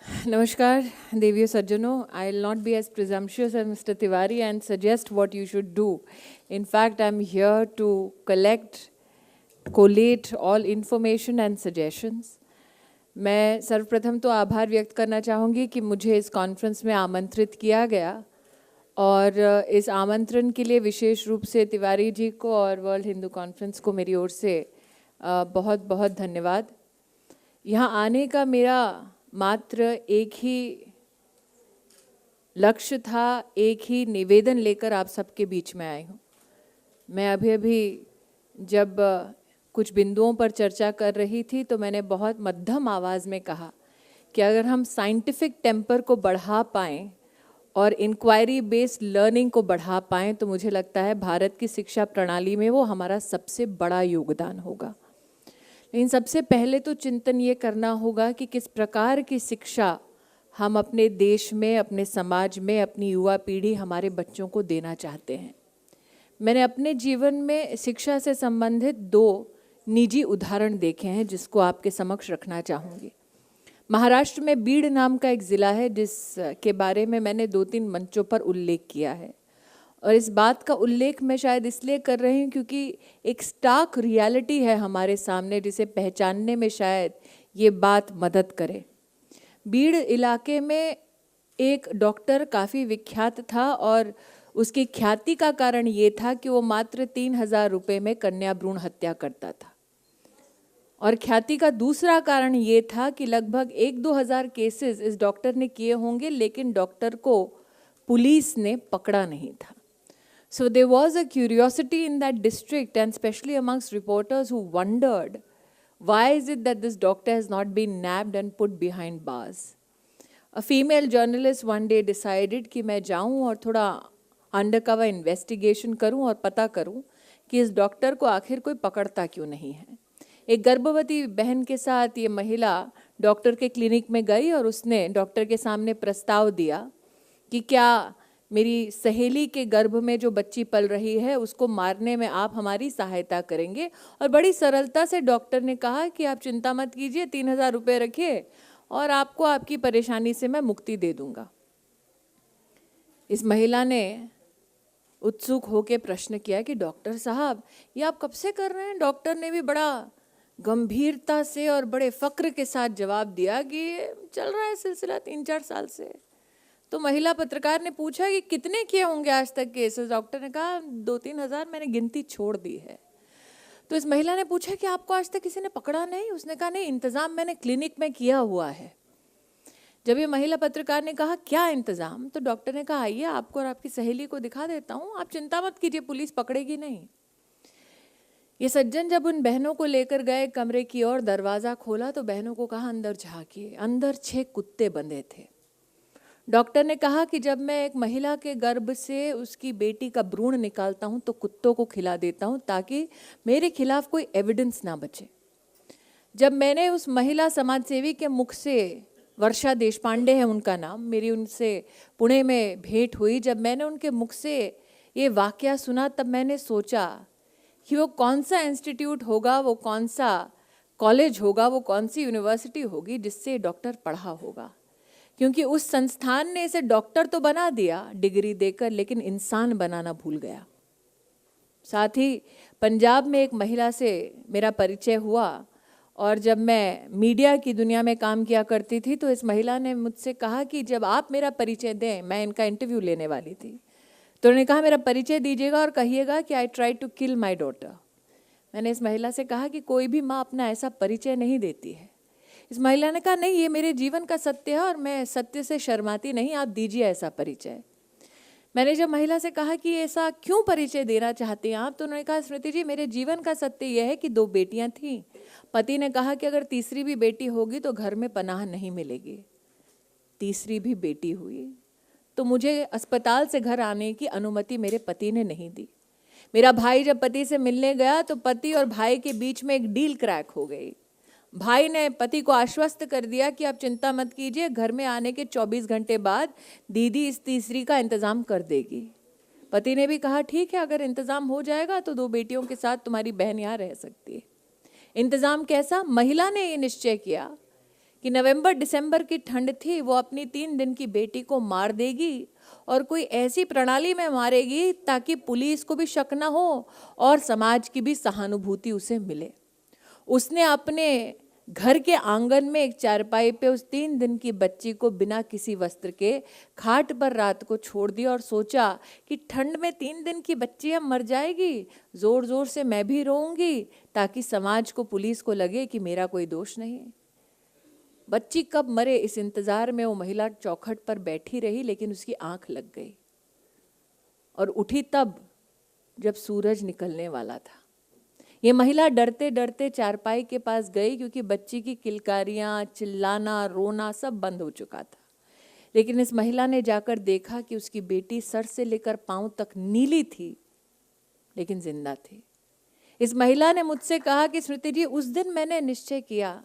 Namaskar, Deviyo Sajjano. I will not be as presumptuous as Mr. Tiwari and suggest what you should do. In fact, I am here to collate all information and suggestions. मैं सर्वप्रथम तो आभार व्यक्त करना चाहूँगी कि मुझे इस कॉन्फ्रेंस में आमंत्रित किया गया और इस आमंत्रण के लिए विशेष रूप से तिवारी जी को और वर्ल्ड हिंदू कॉन्फ्रेंस को मेरी ओर से बहुत बहुत धन्यवाद। यहाँ आने का मेरा मात्र एक ही लक्ष्य था, एक ही निवेदन लेकर आप सबके बीच में आई हूँ। मैं अभी जब कुछ बिंदुओं पर चर्चा कर रही थी तो मैंने बहुत मध्यम आवाज़ में कहा कि अगर हम साइंटिफिक टेम्पर को बढ़ा पाएँ और इंक्वायरी बेस्ड लर्निंग को बढ़ा पाएँ तो मुझे लगता है भारत की शिक्षा प्रणाली में वो हमारा सबसे बड़ा योगदान होगा। लेकिन सबसे पहले तो चिंतन ये करना होगा कि किस प्रकार की शिक्षा हम अपने देश में, अपने समाज में, अपनी युवा पीढ़ी, हमारे बच्चों को देना चाहते हैं। मैंने अपने जीवन में शिक्षा से संबंधित 2 निजी उदाहरण देखे हैं जिसको आपके समक्ष रखना चाहूँगी। महाराष्ट्र में बीड़ नाम का एक ज़िला है जिसके बारे में मैंने 2-3 मंचों पर उल्लेख किया है और इस बात का उल्लेख मैं शायद इसलिए कर रही हूँ क्योंकि एक स्टार्क रियलिटी है हमारे सामने जिसे पहचानने में शायद ये बात मदद करे। बीड़ इलाके में एक डॉक्टर काफ़ी विख्यात था और उसकी ख्याति का कारण ये था कि वो मात्र 3,000 रुपये में कन्या भ्रूण हत्या करता था और ख्याति का दूसरा कारण ये था कि लगभग 1-2 हज़ार केसेस इस डॉक्टर ने किए होंगे लेकिन डॉक्टर को पुलिस ने पकड़ा नहीं था। So there was a curiosity in that district and especially amongst reporters who wondered why is it that this doctor has not been nabbed and put behind bars. A female journalist one day decided कि मैं जाऊं और थोड़ा undercover investigation करूं और पता करूं कि इस डॉक्टर को आखिर कोई पकड़ता क्यों नहीं है। एक गर्भवती बहन के साथ ये महिला डॉक्टर के क्लिनिक में गई और उसने डॉक्टर के सामने प्रस्ताव दिया कि क्या मेरी सहेली के गर्भ में जो बच्ची पल रही है उसको मारने में आप हमारी सहायता करेंगे। और बड़ी सरलता से डॉक्टर ने कहा कि आप चिंता मत कीजिए, 3,000 रुपये रखिए और आपको आपकी परेशानी से मैं मुक्ति दे दूंगा। इस महिला ने उत्सुक होकर प्रश्न किया कि डॉक्टर साहब ये आप कब से कर रहे हैं। डॉक्टर ने भी बड़ा गंभीरता से और बड़े फ़क्र के साथ जवाब दिया कि चल रहा है सिलसिला 3-4 साल से। तो महिला पत्रकार ने पूछा कि कितने किए होंगे आज तक केसेस। डॉक्टर ने कहा 2-3 हज़ार, मैंने गिनती छोड़ दी है। तो इस महिला ने पूछा कि आपको आज तक किसी ने पकड़ा नहीं। उसने कहा नहीं, इंतज़ाम मैंने क्लिनिक में किया हुआ है। जब ये महिला पत्रकार ने कहा क्या इंतज़ाम, तो डॉक्टर ने कहा आइए आपको और आपकी सहेली को दिखा देता हूँ, आप चिंता मत कीजिए, पुलिस पकड़ेगी नहीं। ये सज्जन जब उन बहनों को लेकर गए कमरे की ओर, दरवाज़ा खोला तो बहनों को कहा अंदर झाँकिए। अंदर 6 कुत्ते बंधे थे। डॉक्टर ने कहा कि जब मैं एक महिला के गर्भ से उसकी बेटी का भ्रूण निकालता हूँ तो कुत्तों को खिला देता हूँ ताकि मेरे खिलाफ कोई एविडेंस ना बचे। जब मैंने उस महिला समाजसेवी के मुख से, वर्षा देशपांडे है उनका नाम, मेरी उनसे पुणे में भेंट हुई, जब मैंने उनके मुख से ये वाकया सुना तब मैंने सोचा कि वो कौन सा इंस्टीट्यूट होगा, वो कौन सा कॉलेज होगा, वो कौन सी यूनिवर्सिटी होगी जिससे डॉक्टर पढ़ा होगा। क्योंकि उस संस्थान ने इसे डॉक्टर तो बना दिया डिग्री देकर, लेकिन इंसान बनाना भूल गया। साथ ही पंजाब में एक महिला से मेरा परिचय हुआ और जब मैं मीडिया की दुनिया में काम किया करती थी तो इस महिला ने मुझसे कहा कि जब आप मेरा परिचय दें, मैं इनका इंटरव्यू लेने वाली थी, तो उन्होंने कहा मेरा परिचय दीजिएगा और कहिएगा कि I try to kill my daughter. मैंने इस महिला से कहा कि कोई भी माँ अपना ऐसा परिचय नहीं देती है। इस महिला ने कहा नहीं, ये मेरे जीवन का सत्य है और मैं सत्य से शर्माती नहीं, आप दीजिए ऐसा परिचय। मैंने जब महिला से कहा कि ऐसा क्यों परिचय देना चाहती हैं आप, तो उन्होंने कहा स्मृति जी मेरे जीवन का सत्य यह है कि 2 बेटियां थीं। पति ने कहा कि अगर तीसरी भी बेटी होगी तो घर में पनाह नहीं मिलेगी। तीसरी भी बेटी हुई तो मुझे अस्पताल से घर आने की अनुमति मेरे पति ने नहीं दी। मेरा भाई जब पति से मिलने गया तो पति और भाई के बीच में एक डील क्रैक हो गई। भाई ने पति को आश्वस्त कर दिया कि आप चिंता मत कीजिए, घर में आने के 24 घंटे बाद दीदी इस तीसरी का इंतज़ाम कर देगी। पति ने भी कहा ठीक है, अगर इंतज़ाम हो जाएगा तो 2 बेटियों के साथ तुम्हारी बहन यहाँ रह सकती है। इंतज़ाम कैसा? महिला ने ये निश्चय किया कि नवंबर दिसंबर की ठंड थी, वो अपनी 3 दिन की बेटी को मार देगी और कोई ऐसी प्रणाली में मारेगी ताकि पुलिस को भी शक न हो और समाज की भी सहानुभूति उसे मिले। उसने अपने घर के आंगन में एक चारपाई पे उस 3 दिन की बच्ची को बिना किसी वस्त्र के खाट पर रात को छोड़ दिया और सोचा कि ठंड में 3 दिन की बच्ची अब मर जाएगी, जोर जोर से मैं भी रोऊंगी ताकि समाज को, पुलिस को लगे कि मेरा कोई दोष नहीं है। बच्ची कब मरे इस इंतजार में वो महिला चौखट पर बैठी रही, लेकिन उसकी आंख लग गई और उठी तब जब सूरज निकलने वाला था। ये महिला डरते डरते चारपाई के पास गई क्योंकि बच्ची की किलकारियां, चिल्लाना, रोना सब बंद हो चुका था। लेकिन इस महिला ने जाकर देखा कि उसकी बेटी सर से लेकर पांव तक नीली थी लेकिन जिंदा थी। इस महिला ने मुझसे कहा कि स्मृति जी, उस दिन मैंने निश्चय किया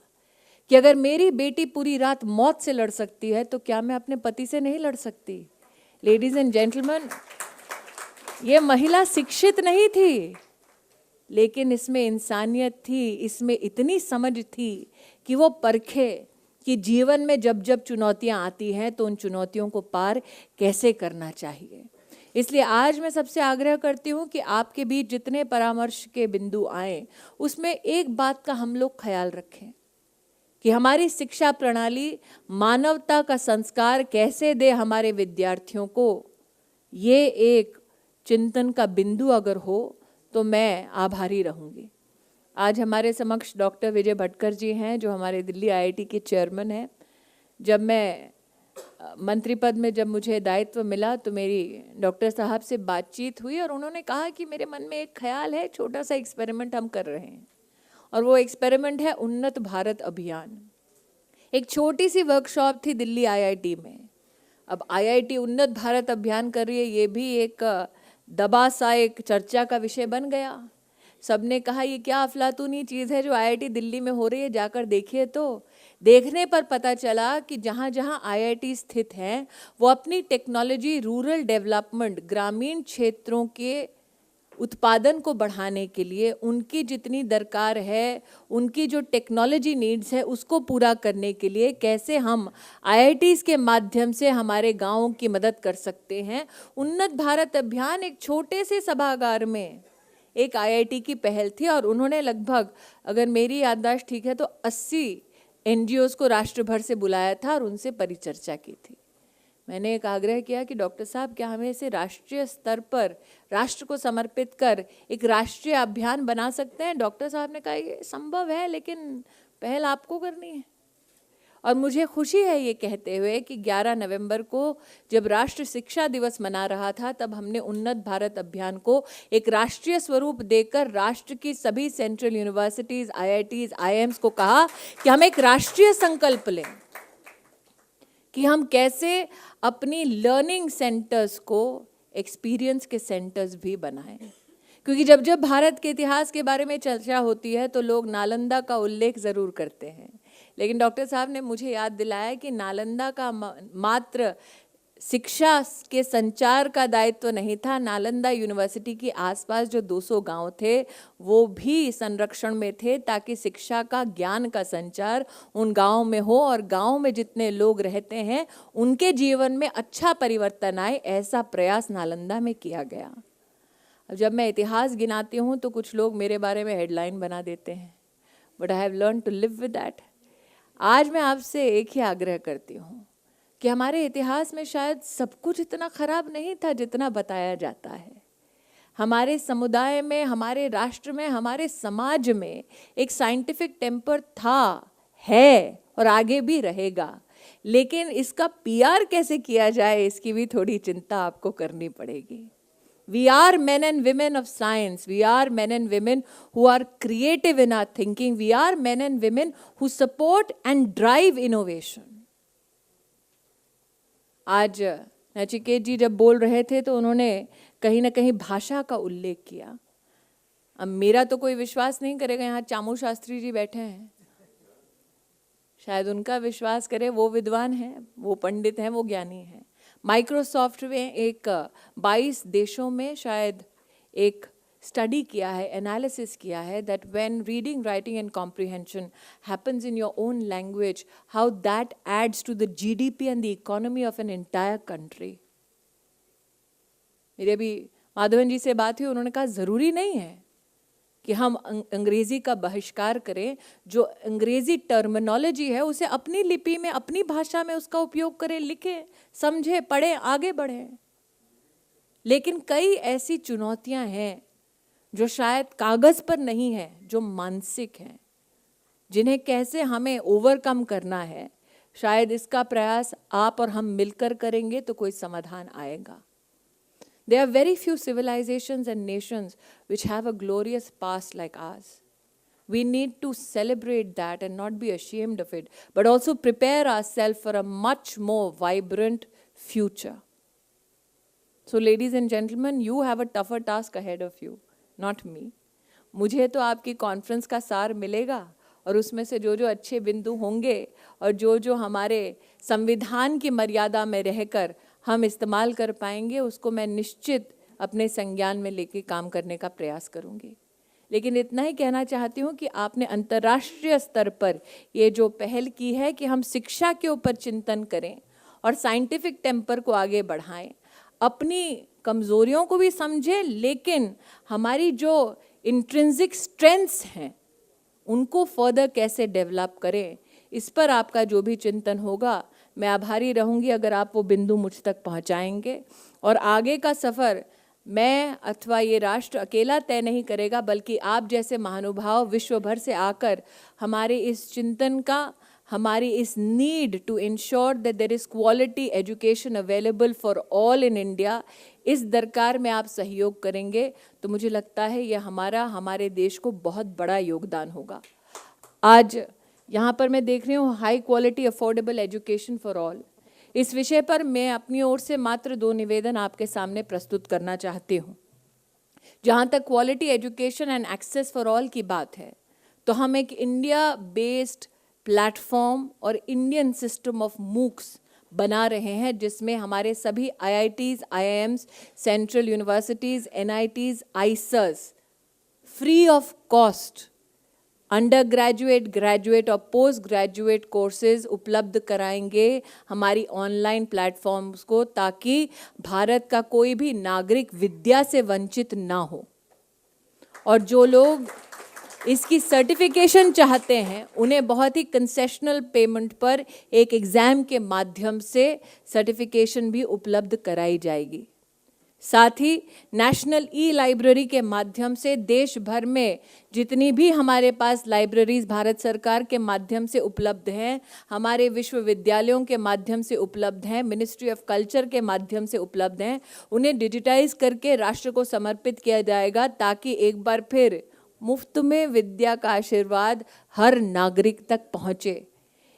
कि अगर मेरी बेटी पूरी रात मौत से लड़ सकती है तो क्या मैं अपने पति से नहीं लड़ सकती। लेडीज एंड जेंटलमैन, ये महिला शिक्षित नहीं थी, लेकिन इसमें इंसानियत थी, इसमें इतनी समझ थी कि वो परखे कि जीवन में जब जब चुनौतियां आती हैं तो उन चुनौतियों को पार कैसे करना चाहिए। इसलिए आज मैं सबसे आग्रह करती हूँ कि आपके बीच जितने परामर्श के बिंदु आए उसमें एक बात का हम लोग ख्याल रखें कि हमारी शिक्षा प्रणाली मानवता का संस्कार कैसे दे हमारे विद्यार्थियों को। ये एक चिंतन का बिंदु अगर हो तो मैं आभारी रहूँगी। आज हमारे समक्ष डॉक्टर विजय भटकर जी हैं जो हमारे दिल्ली आईआईटी के चेयरमैन हैं। जब मैं मंत्री पद में जब मुझे दायित्व मिला तो मेरी डॉक्टर साहब से बातचीत हुई और उन्होंने कहा कि मेरे मन में एक ख्याल है, छोटा सा एक्सपेरिमेंट हम कर रहे हैं और वो एक्सपेरिमेंट है उन्नत भारत अभियान। एक छोटी सी वर्कशॉप थी दिल्ली आईआईटी में। अब आईआईटी उन्नत भारत अभियान कर रही है, ये भी एक दबा सा एक चर्चा का विषय बन गया। सबने कहा ये क्या अफलातूनी चीज़ है जो आईआईटी दिल्ली में हो रही है, जाकर देखिए। तो देखने पर पता चला कि जहाँ जहाँ आईआईटी स्थित हैं वो अपनी टेक्नोलॉजी, रूरल डेवलपमेंट, ग्रामीण क्षेत्रों के उत्पादन को बढ़ाने के लिए उनकी जितनी दरकार है, उनकी जो टेक्नोलॉजी नीड्स है उसको पूरा करने के लिए कैसे हम आईआईटीज़ के माध्यम से हमारे गाँव की मदद कर सकते हैं। उन्नत भारत अभियान एक छोटे से सभागार में एक आईआईटी की पहल थी और उन्होंने लगभग, अगर मेरी याददाश्त ठीक है, तो 80 एनजीओज़ को राष्ट्र भर से बुलाया था और उनसे परिचर्चा की थी। मैंने एक आग्रह किया कि डॉक्टर साहब, क्या हमें इसे राष्ट्रीय स्तर पर राष्ट्र को समर्पित कर एक राष्ट्रीय अभियान बना सकते हैं। डॉक्टर साहब ने कहा ये संभव है लेकिन पहल आपको करनी है। और मुझे खुशी है ये कहते हुए कि 11 नवंबर को जब राष्ट्र शिक्षा दिवस मना रहा था तब हमने उन्नत भारत अभियान को एक राष्ट्रीय स्वरूप देकर राष्ट्र की सभी सेंट्रल यूनिवर्सिटीज़, आईआईटीज़, आईआईएम्स को कहा कि हम एक राष्ट्रीय संकल्प लें कि हम कैसे अपनी लर्निंग सेंटर्स को एक्सपीरियंस के सेंटर्स भी बनाएं। क्योंकि जब जब भारत के इतिहास के बारे में चर्चा होती है तो लोग नालंदा का उल्लेख ज़रूर करते हैं, लेकिन डॉक्टर साहब ने मुझे याद दिलाया कि नालंदा का मात्र शिक्षा के संचार का दायित्व नहीं था। नालंदा यूनिवर्सिटी के आसपास जो 200 गांव थे वो भी संरक्षण में थे ताकि शिक्षा का, ज्ञान का संचार उन गांवों में हो और गांव में जितने लोग रहते हैं उनके जीवन में अच्छा परिवर्तन आए, ऐसा प्रयास नालंदा में किया गया। अब जब मैं इतिहास गिनाती हूँ तो कुछ लोग मेरे बारे में हेडलाइन बना देते हैं, but I have learn to live with that. आज मैं आपसे एक ही आग्रह करती हूँ कि हमारे इतिहास में शायद सब कुछ इतना खराब नहीं था जितना बताया जाता है। हमारे समुदाय में, हमारे राष्ट्र में, हमारे समाज में एक साइंटिफिक टेम्पर था, है और आगे भी रहेगा, लेकिन इसका पीआर कैसे किया जाए इसकी भी थोड़ी चिंता आपको करनी पड़ेगी। We are men and women of science. We are men and women who are creative in our thinking. We are men and women who support and drive innovation. आज नचिकेत जी जब बोल रहे थे तो उन्होंने कहीं ना कहीं भाषा का उल्लेख किया। अब मेरा तो कोई विश्वास नहीं करेगा, यहाँ चामू शास्त्री जी बैठे हैं, शायद उनका विश्वास करे, वो विद्वान हैं, वो पंडित हैं, वो ज्ञानी हैं। माइक्रोसॉफ्ट में एक 22 देशों में शायद एक स्टडी किया है, एनालिसिस किया है that when reading, writing and comprehension happens in your own language, how that adds to the GDP and the economy of an entire country. मेरे अभी माधवन जी से बात हुई, उन्होंने कहा ज़रूरी नहीं है कि हम अंग्रेज़ी का बहिष्कार करें, जो अंग्रेज़ी टर्मिनोलॉजी है उसे अपनी लिपि में, अपनी भाषा में उसका उपयोग करें, लिखें, समझें, पढ़ें, आगे बढ़ें। लेकिन कई ऐसी चुनौतियां हैं जो शायद कागज़ पर नहीं है, जो मानसिक हैं, जिन्हें कैसे हमें ओवरकम करना है। शायद इसका प्रयास आप और हम मिलकर करेंगे तो कोई समाधान आएगा। There are very few civilizations and nations which have a glorious past like ours. We need to celebrate that and not be ashamed of it, but also prepare ourselves for a much more vibrant future. So ladies and gentlemen, you have a tougher task ahead of you, not me. मुझे तो आपकी conference का सार मिलेगा और उसमें से जो जो अच्छे बिंदु होंगे और जो जो हमारे संविधान की मर्यादा में रहकर हम इस्तेमाल कर पाएंगे, उसको मैं निश्चित अपने संज्ञान में लेके काम करने का प्रयास करूंगी। लेकिन इतना ही कहना चाहती हूँ कि आपने अंतर्राष्ट्रीय स्तर पर ये जो पहल की है कि हम शिक्षा के ऊपर चिंतन करें और साइंटिफिक टेम्पर को आगे बढ़ाएं, अपनी कमज़ोरियों को भी समझें, लेकिन हमारी जो इंट्रिंसिक स्ट्रेंथ्स हैं उनको फर्दर कैसे डेवलप करें, इस पर आपका जो भी चिंतन होगा, मैं आभारी रहूँगी अगर आप वो बिंदु मुझ तक पहुँचाएंगे। और आगे का सफ़र मैं अथवा ये राष्ट्र अकेला तय नहीं करेगा, बल्कि आप जैसे महानुभाव विश्व भर से आकर हमारे इस चिंतन का, हमारी इस need to ensure that there is quality education available for all in India, इस दरकार में आप सहयोग करेंगे तो मुझे लगता है ये हमारे देश को बहुत बड़ा योगदान होगा। आज यहाँ पर मैं देख रही हूँ high quality affordable education for all, इस विषय पर मैं अपनी ओर से मात्र 2 निवेदन आपके सामने प्रस्तुत करना चाहती हूँ। जहाँ तक quality education and access for all की बात है, तो हम एक इंडिया बेस्ड प्लेटफॉर्म और इंडियन सिस्टम ऑफ मूक्स बना रहे हैं, जिसमें हमारे सभी IITs, IIMs, central universities, NITs, IISERs free of cost under graduate, graduate और पोस्ट ग्रेजुएट कोर्सेज उपलब्ध कराएंगे हमारी ऑनलाइन प्लेटफॉर्म्स को, ताकि भारत का कोई भी नागरिक विद्या से वंचित ना हो। और जो लोग इसकी सर्टिफिकेशन चाहते हैं उन्हें बहुत ही कंसेशनल पेमेंट पर एक एग्ज़ाम के माध्यम से सर्टिफिकेशन भी उपलब्ध कराई जाएगी। साथ ही नेशनल लाइब्रेरी के माध्यम से देश भर में जितनी भी हमारे पास लाइब्रेरीज भारत सरकार के माध्यम से उपलब्ध हैं, हमारे विश्वविद्यालयों के माध्यम से उपलब्ध हैं, मिनिस्ट्री ऑफ कल्चर के माध्यम से उपलब्ध हैं, उन्हें डिजिटाइज करके राष्ट्र को समर्पित किया जाएगा, ताकि एक बार फिर मुफ्त में विद्या का आशीर्वाद हर नागरिक तक पहुँचे।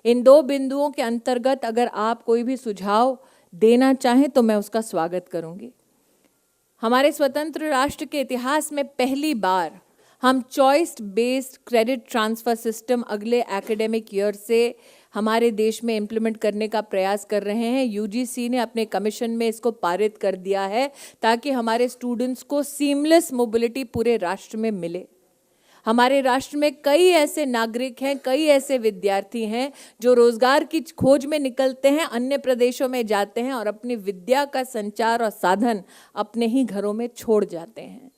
इन 2 बिंदुओं के अंतर्गत अगर आप कोई भी सुझाव देना चाहें तो मैं उसका स्वागत करूँगी। हमारे स्वतंत्र राष्ट्र के इतिहास में पहली बार हम choice based credit transfer system अगले एकेडमिक ईयर से हमारे देश में इम्प्लीमेंट करने का प्रयास कर रहे हैं। UGC ने अपने कमीशन में इसको पारित कर दिया है, ताकि हमारे स्टूडेंट्स को सीमलेस मोबिलिटी पूरे राष्ट्र में मिले। हमारे राष्ट्र में कई ऐसे नागरिक हैं, कई ऐसे विद्यार्थी हैं जो रोजगार की खोज में निकलते हैं, अन्य प्रदेशों में जाते हैं और अपनी विद्या का संचार और साधन अपने ही घरों में छोड़ जाते हैं,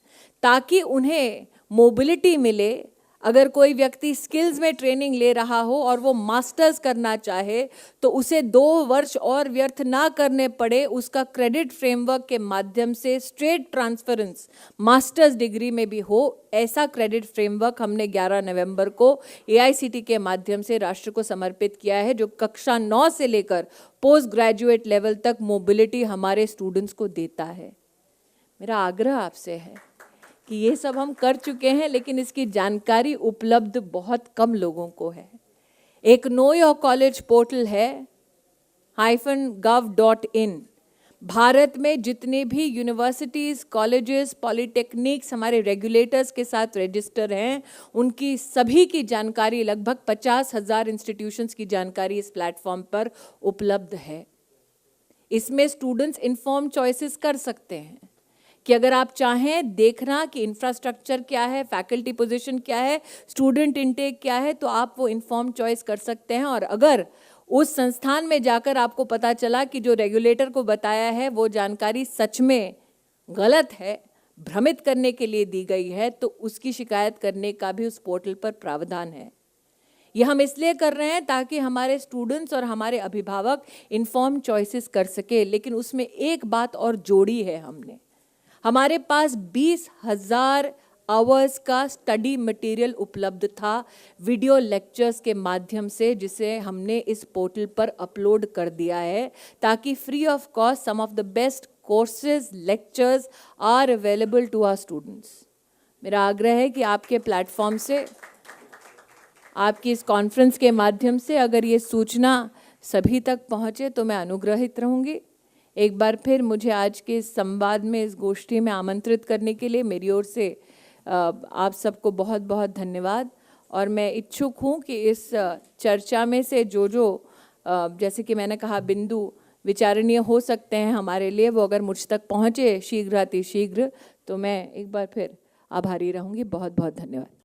ताकि उन्हें मोबिलिटी मिले। अगर कोई व्यक्ति स्किल्स में ट्रेनिंग ले रहा हो और वो मास्टर्स करना चाहे तो उसे 2 वर्ष और व्यर्थ ना करने पड़े, उसका क्रेडिट फ्रेमवर्क के माध्यम से स्ट्रेट ट्रांसफरेंस मास्टर्स डिग्री में भी हो। ऐसा क्रेडिट फ्रेमवर्क हमने 11 नवंबर को AICT के माध्यम से राष्ट्र को समर्पित किया है, जो कक्षा 9 से लेकर पोस्ट ग्रेजुएट लेवल तक मोबिलिटी हमारे स्टूडेंट्स को देता है। मेरा आग्रह आपसे है कि ये सब हम कर चुके हैं, लेकिन इसकी जानकारी उपलब्ध बहुत कम लोगों को है। एक नो योर कॉलेज पोर्टल है -gov.in। भारत में जितने भी यूनिवर्सिटीज़, कॉलेजेस, पॉलिटेक्निक्स हमारे रेगुलेटर्स के साथ रजिस्टर हैं, उनकी सभी की जानकारी, लगभग 50,000 इंस्टीट्यूशंस की जानकारी इस प्लेटफॉर्म पर उपलब्ध है। इसमें स्टूडेंट्स इन्फॉर्म चॉइसेस कर सकते हैं कि अगर आप चाहें देखना कि इंफ्रास्ट्रक्चर क्या है, फैकल्टी पोजीशन क्या है, स्टूडेंट इनटेक क्या है, तो आप वो इन्फॉर्म चॉइस कर सकते हैं। और अगर उस संस्थान में जाकर आपको पता चला कि जो रेगुलेटर को बताया है वो जानकारी सच में गलत है, भ्रमित करने के लिए दी गई है, तो उसकी शिकायत करने का भी उस पोर्टल पर प्रावधान है। ये हम इसलिए कर रहे हैं ताकि हमारे स्टूडेंट्स और हमारे अभिभावक इन्फॉर्म चॉइसेस कर सके। लेकिन उसमें एक बात और जोड़ी है हमने, हमारे पास 20,000 आवर्स का स्टडी मटेरियल उपलब्ध था वीडियो लेक्चर्स के माध्यम से, जिसे हमने इस पोर्टल पर अपलोड कर दिया है ताकि free of cost some of the best courses lectures are available to our students. मेरा आग्रह है कि आपके प्लेटफॉर्म से, आपकी इस कॉन्फ्रेंस के माध्यम से अगर ये सूचना सभी तक पहुँचे तो मैं अनुग्रहित रहूँगी। एक बार फिर मुझे आज के इस संवाद में, इस गोष्ठी में आमंत्रित करने के लिए मेरी ओर से आप सबको बहुत बहुत धन्यवाद। और मैं इच्छुक हूँ कि इस चर्चा में से जो जैसे कि मैंने कहा बिंदु विचारणीय हो सकते हैं हमारे लिए, वो अगर मुझ तक पहुँचे शीघ्र अतिशीघ्र, तो मैं एक बार फिर आभारी रहूँगी। बहुत बहुत धन्यवाद।